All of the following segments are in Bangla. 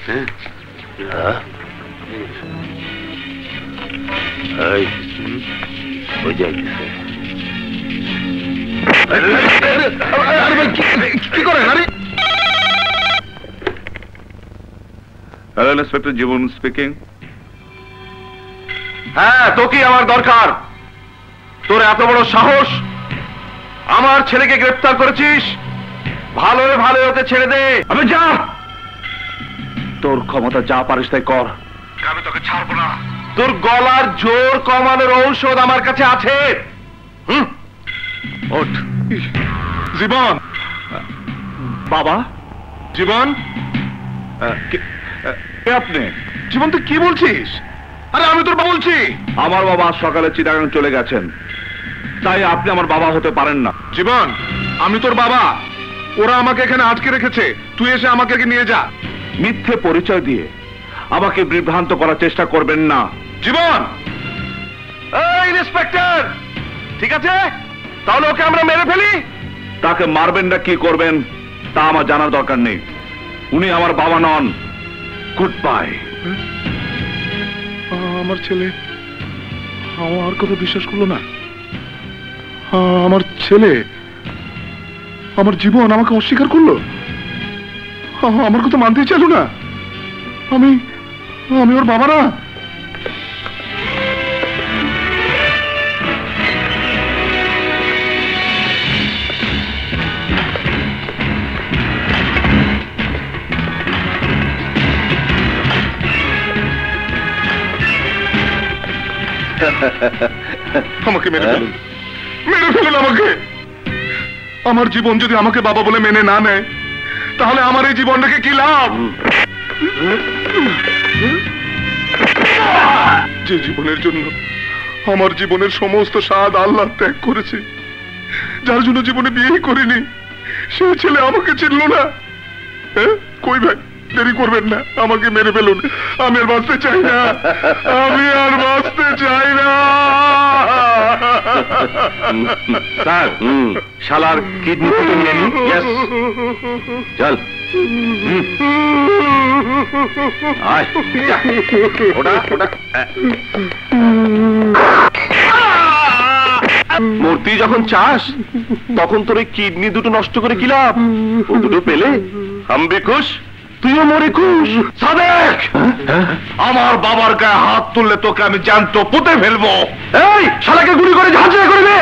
কি করেন? হ্যালো ইন্সপেক্টর জীবন স্পিকিং। হ্যাঁ, তোকে আমার দরকার। তোর এত বড় সাহস, আমার ছেলেকে গ্রেফতার করেছিস। ভালো ভালো ওকে ছেড়ে দে। আমি যা, তোর ক্ষমতা যা পারিস তাই কর, আমি তোকে ছাড়বো না। তোর গলার জোর কমানোর ঔষধ আমার কাছে আছে। ওঠ। জীবন। বাবা। জীবন। আপনি জীবন, তুই কি বলছিস? আরে আমি তোর বাবা বলছি। আমার বাবা আজ সকালে চিটাগাং চলে গেছেন, তাই আপনি আমার বাবা হতে পারেন না। জীবন, আমি তোর বাবা। ওরা আমাকে এখানে আটকে রেখেছে, তুই এসে আমাকে নিয়ে যা। মিথ্যে পরিচয় দিয়ে আমাকে বিভ্রান্ত করার চেষ্টা করবেন না। জীবন। এই ইন্সপেক্টর, ঠিক আছে, তাহলে ওকে আমরা মেরে ফেলি। তাকে মারবেন না কি করবেন তা আমার জানার দরকার নেই। উনি আমার বাবা নন। Good bye. আমার ছেলে আমার কথা বিশ্বাস করলো না। আমার ছেলে, আমার জীবন আমাকে অস্বীকার করলো। আমার কথা মানতেই চাইল না। আমি ওর বাবা না। আমাকে মেরে ফেলুন, মেরে ফেলুন আমাকে। আমার জীবন যদি আমাকে বাবা বলে মেনে না নেয়, তাহলে আমার এই জীবন রেখে কি লাভ? যে জীবনের জন্য আমার জীবনের সমস্ত স্বাদ আল্লাহ ত্যাগ করেছে, যার জন্য জীবনে বিয়েই করিনি, সেই ছেলে আমাকে চিনল না। কই ভাই, দেরি করবেন না, আমাকে মেরে ফেলুন। আমি আর বাঁচতে চাই না, আমি আর বাঁচতে চাই না। স্যার, শালার কিডনি থেকে নিয়ে নিন। চল আয়, ওটা ওটা মূর্তি যখন চাস তখন তোর এই কিডনি দুটো নষ্ট করে কি লাভ? ও দুটো পেলে আমি খুশ, তুইও মরে খুশ। সাদেক, আমার বাবার গায়ে হাত তুললে তোকে আমি জ্যান্ত পুঁতে ফেলবো। এই শালাকে গুলি করে ঝাঁঝরা করে দে।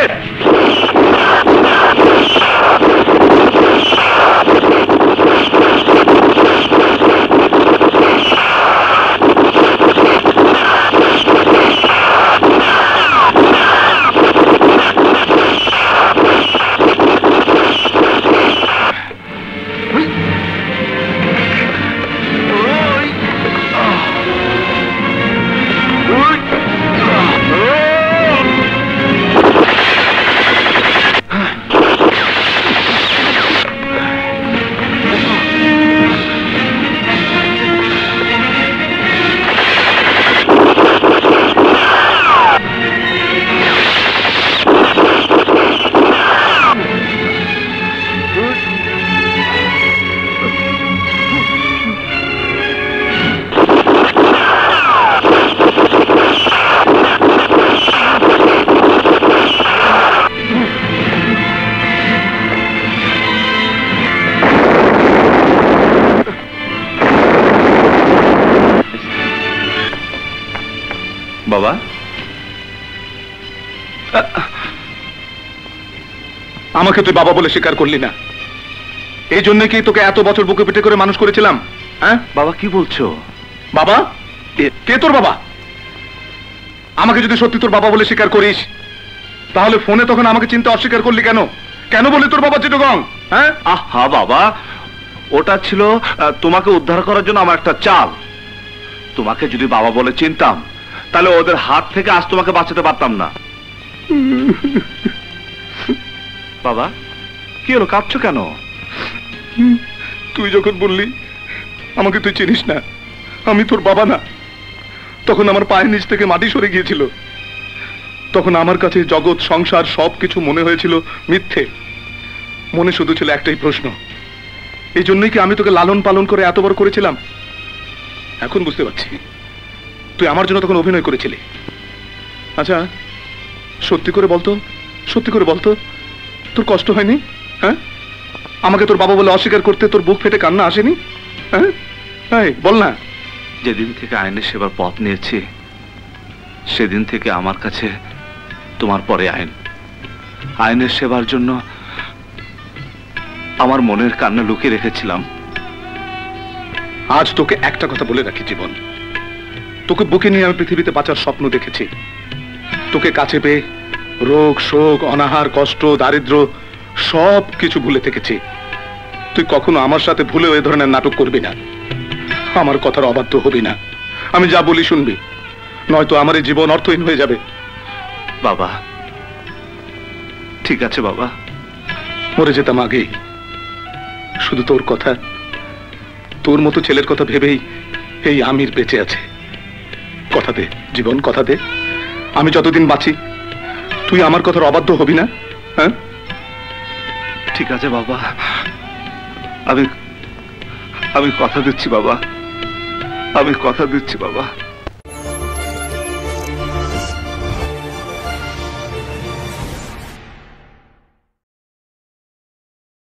বাবা, আমাকে তুই বাবা বলে স্বীকার করলি না, এই জন্য কি তোকে এত বছর বুকে পিঠে করে মানুষ করেছিলাম? হ্যাঁ বাবা কি বলছো? বাবা? কে তোর বাবা? আমাকে যদি সত্যি তোর বাবা বলে স্বীকার করিস, তাহলে ফোনে তখন আমাকে চিনতে অস্বীকার করলি কেন? কেন বলি তোর বাবা চিটগং? হ্যাঁ আহা বাবা, ওটা ছিল তোমাকে উদ্ধার করার জন্য আমার একটা চাল। তোমাকে যদি বাবা বলে চিনতাম, তাহলে ওদের হাত থেকে আজ তোমাকে বাঁচাতে পারতাম না। বাবা কি হলো, কাঁদছো কেন? তুই যখন বললি আমাকে তুই চিনিস না, আমি তোর বাবা না, তখন আমার পায়ের নিচ থেকে মাটি সরে গিয়েছিল। তখন আমার কাছে জগৎ সংসার সবকিছু মনে হয়েছিল মিথ্যে। মনে শুধু ছিল একটাই প্রশ্ন, এই জন্যই কি আমি তোকে লালন পালন করে এত বড় করেছিলাম? এখন বুঝতে পারছি তুই আমার জন্য তখন অভিনয় করেছিলি। আচ্ছা সত্যি করে বলতো, সত্যি করে বলতো, তোর কষ্ট হয়নি? হ্যাঁ, আমাকে তোর বাবা বলে অস্বীকার করতে তোর বুক ফেটে কান্না আসেনি? হ্যাঁ বল না। যেদিন থেকে আইনের সেবার পথ নিয়েছি সেদিন থেকে আমার কাছে তোমার পরে আইন। আইনের সেবার জন্য আমার মনের কান্না লুকিয়ে রেখেছিলাম। আজ তোকে একটা কথা বলে রাখি জীবন, তোকে বুকে নিয়ে আমি পৃথিবীতে বাঁচার স্বপ্ন দেখেছি। তোকে কাছে পেয়ে রোগ শোক অনাহার কষ্ট দারিদ্র সব কিছু ভুলে থেকেছি। তুই কখনো আমার সাথে ভুলেও এ ধরনের নাটক করবি না, আমার কথার অবাধ্য হবি না। আমি যা বলি শুনবি, নয়তো আমার এই জীবন অর্থহীন হয়ে যাবে। বাবা ঠিক আছে বাবা। মরে যেতাম আগেই, শুধু তোর কথা, তোর মতো ছেলের কথা ভেবেই এই আমির বেঁচে আছে। কথা দে জীবন, কথা দে, আমি যতদিন বাঁচি তুই আমার কথার অবাধ্য হবি না। হ্যাঁ ঠিক আছে বাবা, আমি কথা দিচ্ছি বাবা, আমি কথা দিচ্ছি বাবা।